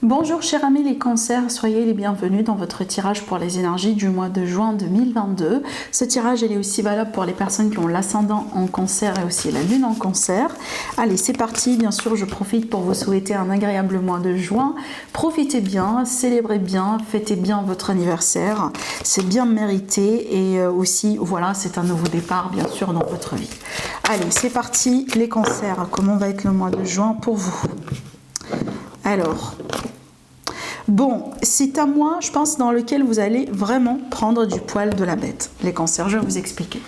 Bonjour chers amis les cancers, soyez les bienvenus dans votre tirage pour les énergies du mois de juin 2022. Ce tirage il est aussi valable pour les personnes qui ont l'ascendant en cancer et aussi la lune en cancer. Allez, c'est parti, bien sûr je profite pour vous souhaiter un agréable mois de juin. Profitez bien, célébrez bien, fêtez bien votre anniversaire, c'est bien mérité et aussi voilà, c'est un nouveau départ bien sûr dans votre vie. Allez, c'est parti les cancers, comment va être le mois de juin pour vous? Alors, bon, c'est un mois, je pense, dans lequel vous allez vraiment prendre du poil de la bête. Les cancers, je vais vous expliquer.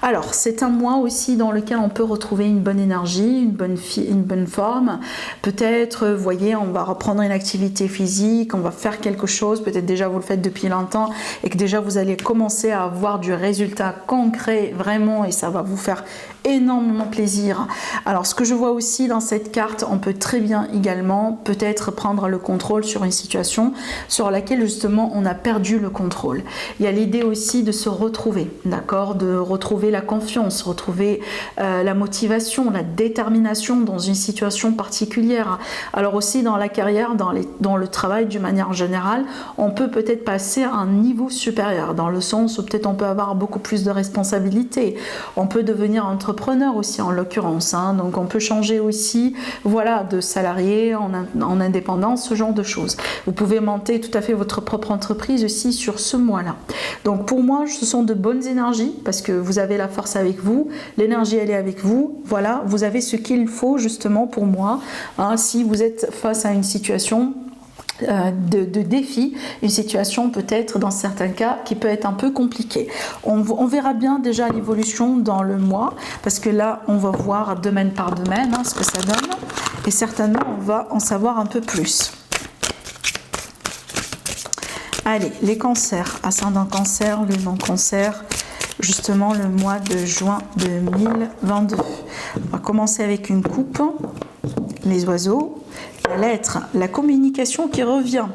Alors, c'est un mois aussi dans lequel on peut retrouver une bonne énergie, une bonne forme. Peut-être, vous voyez, on va reprendre une activité physique, on va faire quelque chose, peut-être déjà vous le faites depuis longtemps et que déjà vous allez commencer à avoir du résultat concret vraiment et ça va vous faire énormément plaisir. Alors, ce que je vois aussi dans cette carte, on peut très bien également peut-être prendre le contrôle sur une situation sur laquelle justement on a perdu le contrôle. Il y a l'idée aussi de se retrouver, d'accord, de retrouver la confiance, retrouver la motivation, la détermination dans une situation particulière. Alors aussi dans la carrière, dans le travail d'une manière générale, on peut peut-être passer à un niveau supérieur, dans le sens où peut-être on peut avoir beaucoup plus de responsabilités. On peut devenir entrepreneur aussi en l'occurrence, hein. Donc on peut changer aussi, voilà, de salarié en indépendance, ce genre de choses. Vous pouvez monter tout à fait votre propre entreprise aussi sur ce mois-là. Donc pour moi, ce sont de bonnes énergies parce que vous avez la force avec vous, l'énergie elle est avec vous, voilà, vous avez ce qu'il faut justement pour moi, hein, si vous êtes face à une situation de défi, une situation peut-être dans certains cas qui peut être un peu compliquée. On verra bien déjà l'évolution dans le mois parce que là on va voir domaine par domaine ce que ça donne et certainement on va en savoir un peu plus. Allez, les cancers, ascendant cancer, lune en cancer, justement le mois de juin 2022. On va commencer avec une coupe, les oiseaux, la lettre, la communication qui revient.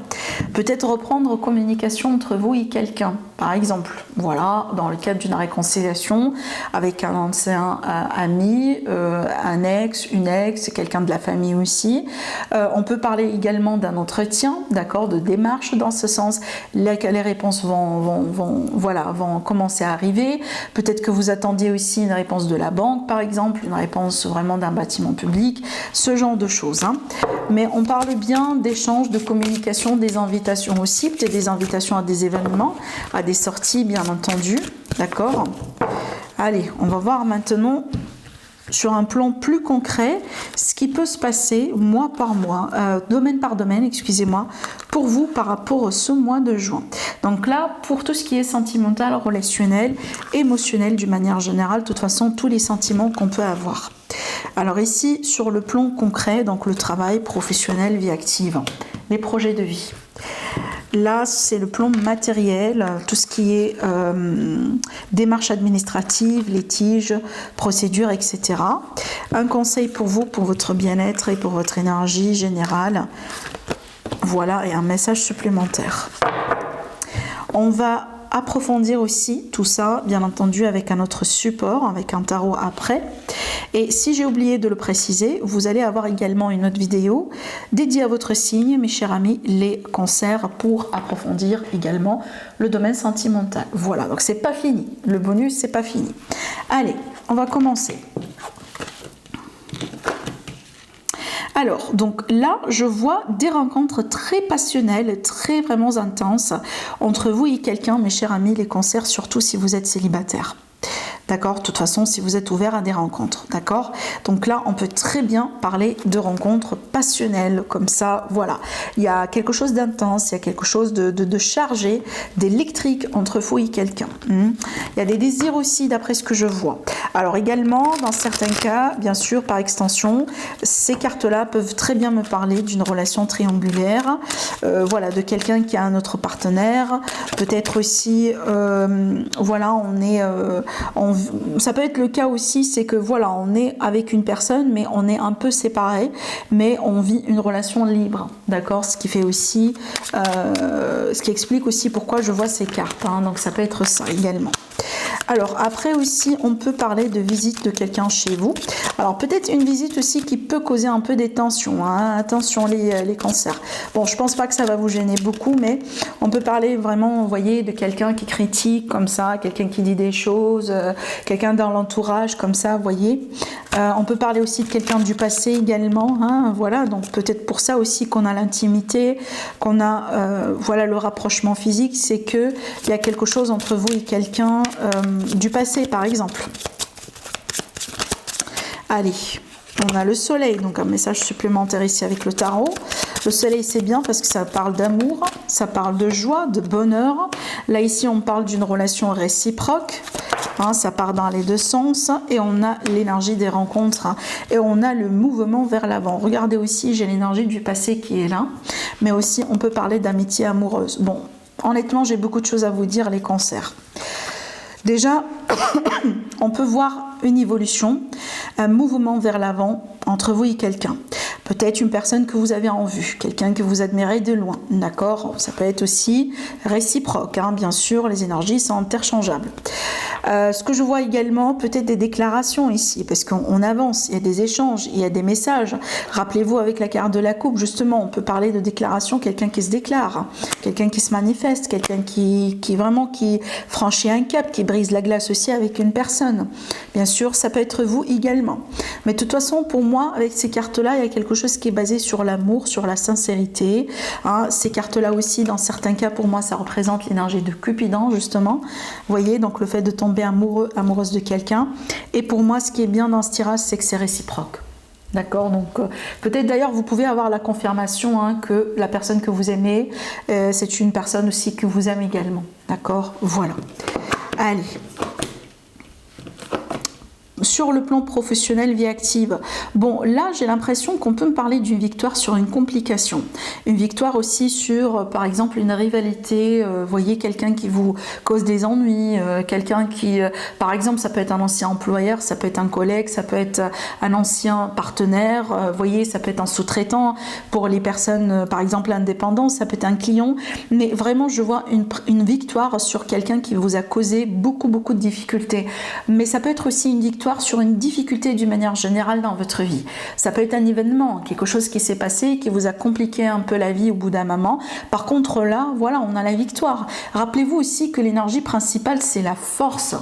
Peut-être reprendre communication entre vous et quelqu'un, par exemple. Voilà, dans le cadre d'une réconciliation avec un ancien ami, un ex, une ex, quelqu'un de la famille aussi. On peut parler également d'un entretien, d'accord, de démarche dans ce sens. Les réponses vont commencer à arriver. Peut-être que vous attendiez aussi une réponse de la banque, par exemple, une réponse vraiment d'un bâtiment public, ce genre de choses. Hein. Mais on parle bien d'échanges, de communication, des invitations aussi, peut-être des invitations à des événements, à des sorties bien entendu, d'accord? Allez, on va voir maintenant sur un plan plus concret ce qui peut se passer mois par mois, domaine par domaine, excusez-moi, pour vous par rapport à ce mois de juin. Donc là, pour tout ce qui est sentimental, relationnel, émotionnel d'une manière générale, de toute façon, tous les sentiments qu'on peut avoir. Alors ici, sur le plan concret, donc le travail professionnel, vie active, les projets de vie. Là, c'est le plan matériel, tout ce qui est démarches administratives, litiges, procédures, etc. Un conseil pour vous, pour votre bien-être et pour votre énergie générale. Voilà, et un message supplémentaire. On va approfondir aussi tout ça, bien entendu, avec un autre support, avec un tarot après. Et si j'ai oublié de le préciser, vous allez avoir également une autre vidéo dédiée à votre signe, mes chers amis, les cancers, pour approfondir également le domaine sentimental. Voilà, donc c'est pas fini. Le bonus, c'est pas fini. Allez, on va commencer. Alors, donc là, je vois des rencontres très passionnelles, très vraiment intenses entre vous et quelqu'un, mes chers amis, les cancers, surtout si vous êtes célibataire. D'accord, de toute façon, si vous êtes ouvert à des rencontres, d'accord. Donc là, on peut très bien parler de rencontres passionnelles, comme ça, voilà. Il y a quelque chose d'intense, il y a quelque chose de chargé, d'électrique entre vous et quelqu'un. Il y a des désirs aussi, d'après ce que je vois. Alors également, dans certains cas, bien sûr, par extension, ces cartes-là peuvent très bien me parler d'une relation triangulaire, voilà, de quelqu'un qui a un autre partenaire. Peut-être aussi, voilà, ça peut être le cas aussi, c'est que voilà, on est avec une personne, mais on est un peu séparés, mais on vit une relation libre, d'accord, ce qui fait aussi, ce qui explique aussi pourquoi je vois ces cartes, hein, donc ça peut être ça également. Alors après aussi, on peut parler de visite de quelqu'un chez vous. Alors peut-être une visite aussi qui peut causer un peu des tensions, hein. Attention les cancers. Bon, je pense pas que ça va vous gêner beaucoup, mais on peut parler vraiment, vous voyez, de quelqu'un qui critique comme ça, quelqu'un qui dit des choses, quelqu'un dans l'entourage comme ça, vous voyez. On peut parler aussi de quelqu'un du passé également, hein, voilà, donc peut-être pour ça aussi qu'on a l'intimité, qu'on a voilà, le rapprochement physique, c'est qu'il y a quelque chose entre vous et quelqu'un du passé par exemple. Allez, on a le soleil, donc un message supplémentaire ici avec le tarot. Le soleil, c'est bien parce que ça parle d'amour, ça parle de joie, de bonheur. Là, ici, on parle d'une relation réciproque. Hein, ça part dans les deux sens. Et on a l'énergie des rencontres. Hein, et on a le mouvement vers l'avant. Regardez aussi, j'ai l'énergie du passé qui est là. Mais aussi, on peut parler d'amitié amoureuse. Bon, honnêtement, j'ai beaucoup de choses à vous dire, les cancers. Déjà, on peut voir une évolution, un mouvement vers l'avant entre vous et quelqu'un. Peut-être une personne que vous avez en vue, quelqu'un que vous admirez de loin, d'accord? Ça peut être aussi réciproque, hein, bien sûr, les énergies sont interchangeables. Ce que je vois également, peut-être des déclarations ici, parce qu'on avance, il y a des échanges, il y a des messages. Rappelez-vous, avec la carte de la coupe, justement, on peut parler de déclaration, quelqu'un qui se déclare, quelqu'un qui se manifeste, quelqu'un qui franchit un cap, qui brise la glace aussi avec une personne. Bien sûr, ça peut être vous également. Mais de toute façon, pour moi, avec ces cartes-là, il y a quelque chose qui est basé sur l'amour, sur la sincérité. Hein, ces cartes-là aussi, dans certains cas, pour moi, ça représente l'énergie de Cupidon, justement. Vous voyez, donc le fait de tomber amoureux, amoureuse de quelqu'un. Et pour moi, ce qui est bien dans ce tirage, c'est que c'est réciproque. D'accord, donc peut-être d'ailleurs vous pouvez avoir la confirmation hein, que la personne que vous aimez, c'est une personne aussi que vous aime également. D'accord, voilà. Allez. Sur le plan professionnel, vie active, bon là j'ai l'impression qu'on peut me parler d'une victoire sur une complication, une victoire aussi sur par exemple une rivalité, vous voyez, quelqu'un qui vous cause des ennuis, quelqu'un qui par exemple ça peut être un ancien employeur, ça peut être un collègue, ça peut être un ancien partenaire, vous voyez, ça peut être un sous-traitant pour les personnes par exemple indépendantes, ça peut être un client, mais vraiment je vois une victoire sur quelqu'un qui vous a causé beaucoup de difficultés, mais ça peut être aussi une victoire sur une difficulté d'une manière générale dans votre vie. Ça peut être un événement, quelque chose qui s'est passé, qui vous a compliqué un peu la vie au bout d'un moment. Par contre là, voilà, on a la victoire. Rappelez-vous aussi que l'énergie principale, c'est la force.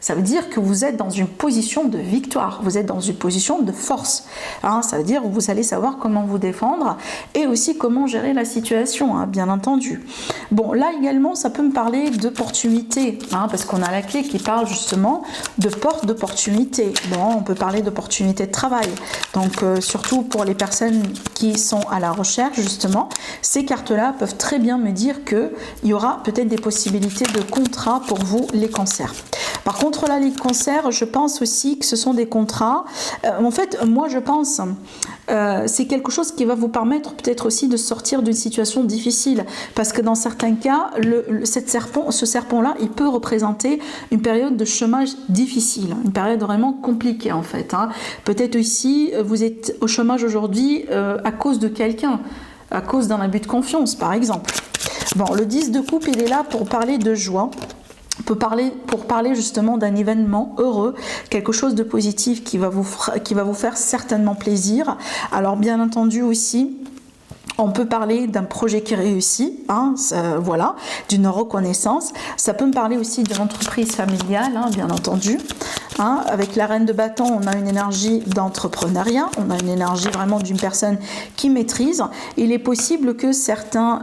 Ça veut dire que vous êtes dans une position de victoire, vous êtes dans une position de force. Hein, ça veut dire que vous allez savoir comment vous défendre et aussi comment gérer la situation, hein, bien entendu. Bon, là également, ça peut me parler d'opportunité, hein, parce qu'on a la clé qui parle justement de porte d'opportunité. Bon, on peut parler d'opportunité de travail. Donc, surtout pour les personnes qui sont à la recherche, justement, ces cartes-là peuvent très bien me dire qu'il y aura peut-être des possibilités de contrat pour vous, les cancers. Par contre, là, les cancers, je pense aussi que ce sont des contrats. En fait, moi, je pense c'est quelque chose qui va vous permettre peut-être aussi de sortir d'une situation difficile. Parce que dans certains cas, ce serpent-là, il peut représenter une période de chômage difficile, une période vraiment compliquée, en fait. Hein. Peut-être aussi, vous êtes au chômage aujourd'hui à cause de quelqu'un, à cause d'un abus de confiance, par exemple. Bon, le 10 de coupe, il est là pour parler de joie. Pour parler justement d'un événement heureux, quelque chose de positif qui va vous faire certainement plaisir. Alors bien entendu aussi, on peut parler d'un projet qui réussit, hein, voilà, d'une reconnaissance. Ça peut me parler aussi de l'entreprise familiale, hein, bien entendu. Hein, avec la reine de bâton, on a une énergie d'entrepreneuriat, on a une énergie vraiment d'une personne qui maîtrise. Il est possible que certains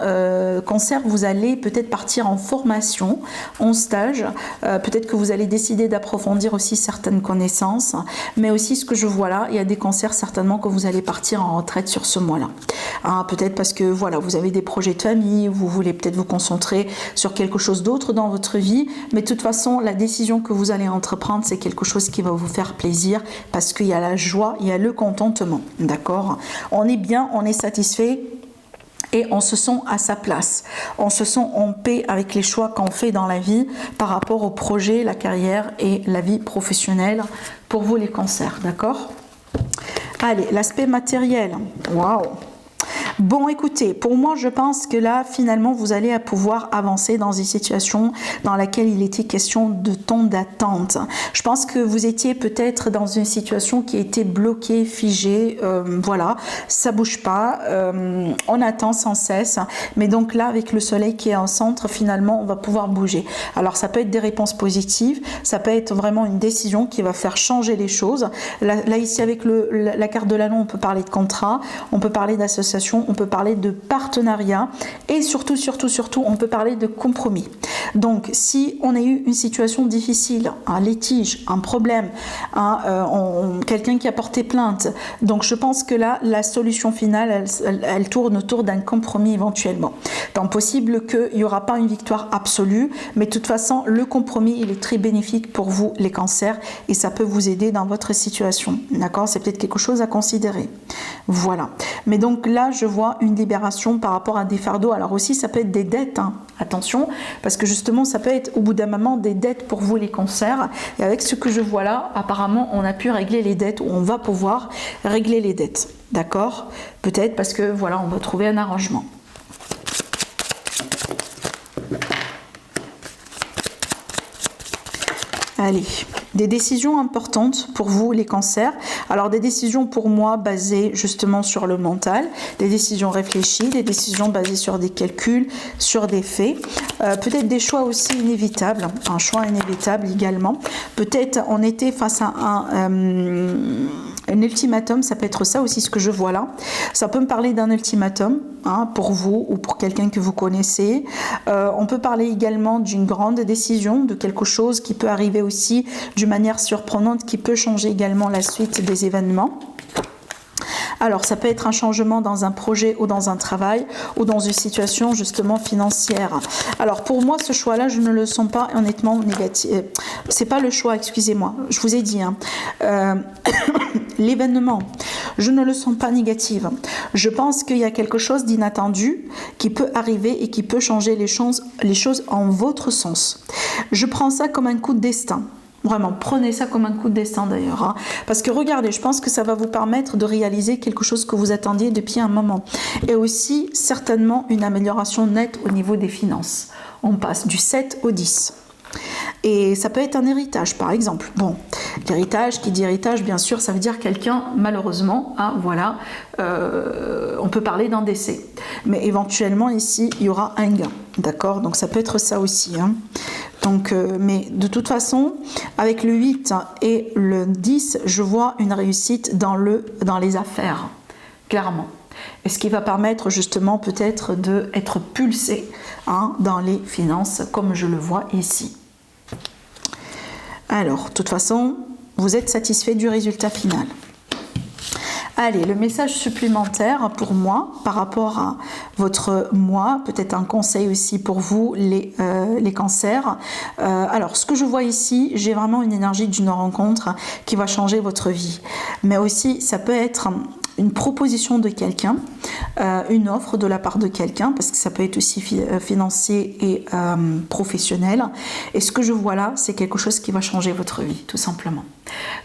cancers, vous allez peut-être partir en formation, en stage, peut-être que vous allez décider d'approfondir aussi certaines connaissances, mais aussi ce que je vois là, il y a des cancers certainement que vous allez partir en retraite sur ce mois-là. Hein, peut-être parce que voilà, vous avez des projets de famille, vous voulez peut-être vous concentrer sur quelque chose d'autre dans votre vie, mais de toute façon, la décision que vous allez entreprendre, c'est quelque chose qui va vous faire plaisir parce qu'il y a la joie, il y a le contentement, d'accord? On est bien, on est satisfait et on se sent à sa place. On se sent en paix avec les choix qu'on fait dans la vie par rapport au projet, la carrière et la vie professionnelle pour vous les cancers, d'accord? Allez, l'aspect matériel, waouh! Bon, écoutez, pour moi, je pense que là, finalement, vous allez pouvoir avancer dans une situation dans laquelle il était question de temps d'attente. Je pense que vous étiez peut-être dans une situation qui était bloquée, figée, voilà, ça bouge pas, on attend sans cesse, mais donc là, avec le soleil qui est en centre, finalement, on va pouvoir bouger. Alors, ça peut être des réponses positives, ça peut être vraiment une décision qui va faire changer les choses. Là ici, avec la carte de l'anneau, on peut parler de contrat, on peut parler d'association, on peut parler de partenariat et surtout, on peut parler de compromis. Donc, si on a eu une situation difficile, un litige, un problème, quelqu'un qui a porté plainte, donc je pense que là, la solution finale, elle tourne autour d'un compromis éventuellement. Donc, possible qu'il n'y aura pas une victoire absolue, mais de toute façon, le compromis, il est très bénéfique pour vous, les cancers, et ça peut vous aider dans votre situation. D'accord? C'est peut-être quelque chose à considérer. Voilà. Mais donc là, je vois une libération par rapport à des fardeaux. Alors aussi, ça peut être des dettes. Hein. Attention, parce que justement, ça peut être au bout d'un moment des dettes pour vous, les cancers. Et avec ce que je vois là, apparemment, on a pu régler les dettes, ou on va pouvoir régler les dettes. D'accord? Peut-être parce que, voilà, on va trouver un arrangement. Allez, des décisions importantes pour vous, les cancers. Alors, des décisions pour moi basées justement sur le mental, des décisions réfléchies, des décisions basées sur des calculs, sur des faits. Peut-être des choix aussi inévitables, un choix inévitable également. Peut-être on était face à un ultimatum, ça peut être ça aussi ce que je vois là. Ça peut me parler d'un ultimatum pour vous ou pour quelqu'un que vous connaissez. On peut parler également d'une grande décision, de quelque chose qui peut arriver aussi d'une manière surprenante, qui peut changer également la suite des événements. Alors, ça peut être un changement dans un projet ou dans un travail ou dans une situation justement financière. Alors, pour moi, ce choix-là, je ne le sens pas honnêtement négatif. C'est pas le choix, excusez-moi. Je vous ai dit, l'événement, je ne le sens pas négatif. Je pense qu'il y a quelque chose d'inattendu qui peut arriver et qui peut changer les choses en votre sens. Je prends ça comme un coup de destin. Vraiment, prenez ça comme un coup de destin d'ailleurs. Parce que regardez, je pense que ça va vous permettre de réaliser quelque chose que vous attendiez depuis un moment. Et aussi, certainement, une amélioration nette au niveau des finances. On passe du 7 au 10. Et ça peut être un héritage, par exemple. Bon, l'héritage, qui dit héritage, bien sûr, ça veut dire quelqu'un, malheureusement, voilà, on peut parler d'un décès. Mais éventuellement, ici, il y aura un gain, d'accord? Donc, ça peut être ça aussi, Donc, mais de toute façon, avec le 8 et le 10, je vois une réussite dans les affaires, clairement. Et ce qui va permettre justement peut-être d'être pulsé dans les finances, comme je le vois ici. Alors, de toute façon, vous êtes satisfait du résultat final. Allez, le message supplémentaire pour moi, par rapport à votre moi, peut-être un conseil aussi pour vous, les cancers. Alors, ce que je vois ici, j'ai vraiment une énergie d'une rencontre qui va changer votre vie. Mais aussi, ça peut être une proposition de quelqu'un, une offre de la part de quelqu'un, parce que ça peut être aussi financier et professionnel. Et ce que je vois là, c'est quelque chose qui va changer votre vie, tout simplement.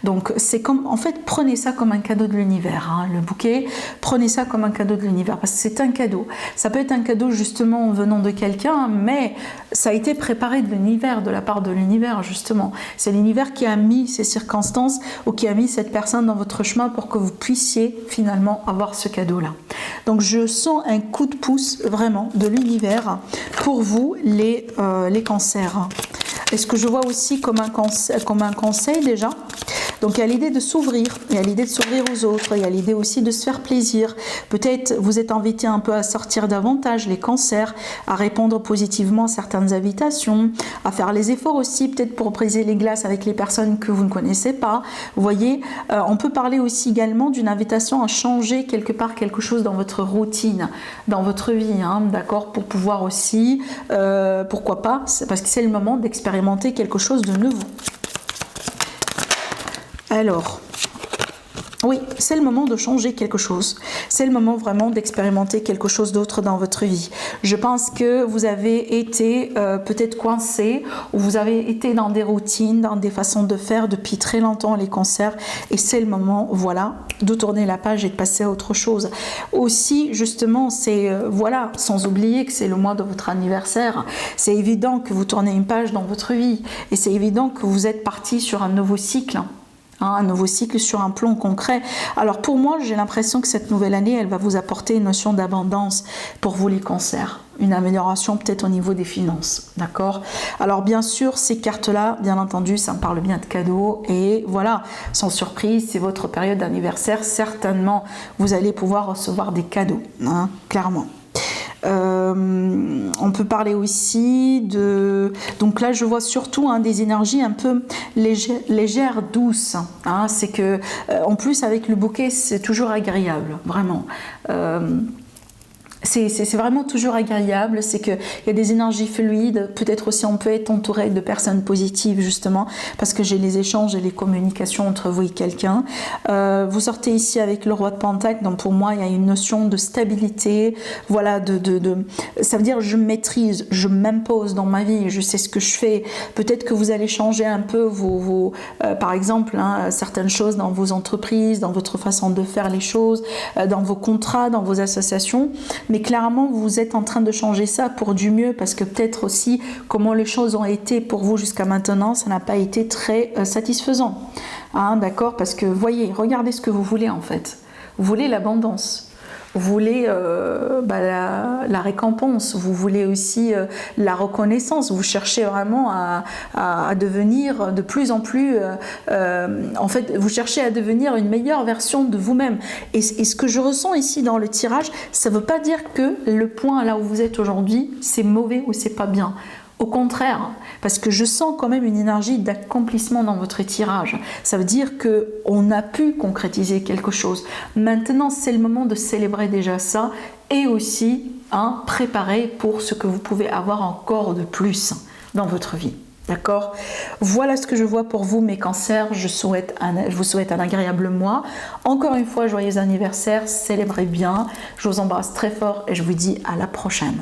Donc, c'est comme, en fait, prenez ça comme un cadeau de l'univers. Le bouquet, prenez ça comme un cadeau de l'univers, parce que c'est un cadeau. Ça peut être un cadeau justement venant de quelqu'un, mais ça a été préparé de l'univers, de la part de l'univers, justement. C'est l'univers qui a mis ces circonstances ou qui a mis cette personne dans votre chemin pour que vous puissiez finalement avoir ce cadeau-là. Donc, je sens un coup de pouce vraiment de l'univers pour vous, les cancers. Et ce que je vois aussi comme un conseil déjà, donc il y a l'idée de s'ouvrir, il y a l'idée de s'ouvrir aux autres, il y a l'idée aussi de se faire plaisir. Peut-être vous êtes invité un peu à sortir davantage, les cancers, à répondre positivement à certaines invitations, à faire les efforts aussi, peut-être pour briser les glaces avec les personnes que vous ne connaissez pas. Vous voyez, on peut parler aussi également d'une invitation à changer quelque part quelque chose dans votre routine, dans votre vie, d'accord, pour pouvoir aussi, pourquoi pas, parce que c'est le moment d'expérimenter quelque chose de nouveau. Alors, Oui, c'est le moment de changer quelque chose. C'est le moment vraiment d'expérimenter quelque chose d'autre dans votre vie. Je pense que vous avez été peut-être coincé, ou vous avez été dans des routines, dans des façons de faire depuis très longtemps, les cancers, et c'est le moment, voilà, de tourner la page et de passer à autre chose. Aussi, justement, c'est, voilà, sans oublier que c'est le mois de votre anniversaire, c'est évident que vous tournez une page dans votre vie, et c'est évident que vous êtes parti sur un nouveau cycle. Un nouveau cycle sur un plan concret. Alors pour moi, j'ai l'impression que cette nouvelle année, elle va vous apporter une notion d'abondance pour vous les cancers. Une amélioration peut-être au niveau des finances, d'accord? Alors bien sûr, ces cartes-là, bien entendu, ça me parle bien de cadeaux. Et voilà, sans surprise, c'est votre période d'anniversaire. Certainement, vous allez pouvoir recevoir des cadeaux, hein, clairement. On peut parler aussi de... Donc là, je vois surtout des énergies un peu légères, douces. Hein, c'est que, en plus, avec le bouquet, c'est toujours agréable, vraiment. C'est vraiment toujours agréable, c'est qu'il y a des énergies fluides, peut-être aussi on peut être entouré de personnes positives justement, parce que j'ai les échanges et les communications entre vous et quelqu'un. Vous sortez ici avec le roi de Pentacle, donc pour moi il y a une notion de stabilité, voilà, ça veut dire je maîtrise, je m'impose dans ma vie, je sais ce que je fais. Peut-être que vous allez changer un peu par exemple, certaines choses dans vos entreprises, dans votre façon de faire les choses, dans vos contrats, dans vos associations. Mais clairement, vous êtes en train de changer ça pour du mieux, parce que peut-être aussi comment les choses ont été pour vous jusqu'à maintenant, ça n'a pas été très satisfaisant. Hein, d'accord? Parce que voyez, regardez ce que vous voulez en fait. Vous voulez l'abondance. Vous voulez la récompense, vous voulez aussi la reconnaissance, vous cherchez vraiment à devenir de plus en plus, en fait, vous cherchez à devenir une meilleure version de vous-même. Et ce que je ressens ici dans le tirage, ça ne veut pas dire que le point là où vous êtes aujourd'hui, c'est mauvais ou c'est pas bien. Au contraire, parce que je sens quand même une énergie d'accomplissement dans votre tirage. Ça veut dire qu'on a pu concrétiser quelque chose. Maintenant, c'est le moment de célébrer déjà ça et aussi préparer pour ce que vous pouvez avoir encore de plus dans votre vie. D'accord? Voilà ce que je vois pour vous, mes cancers. Je vous souhaite un agréable mois. Encore une fois, joyeux anniversaire, célébrez bien. Je vous embrasse très fort et je vous dis à la prochaine.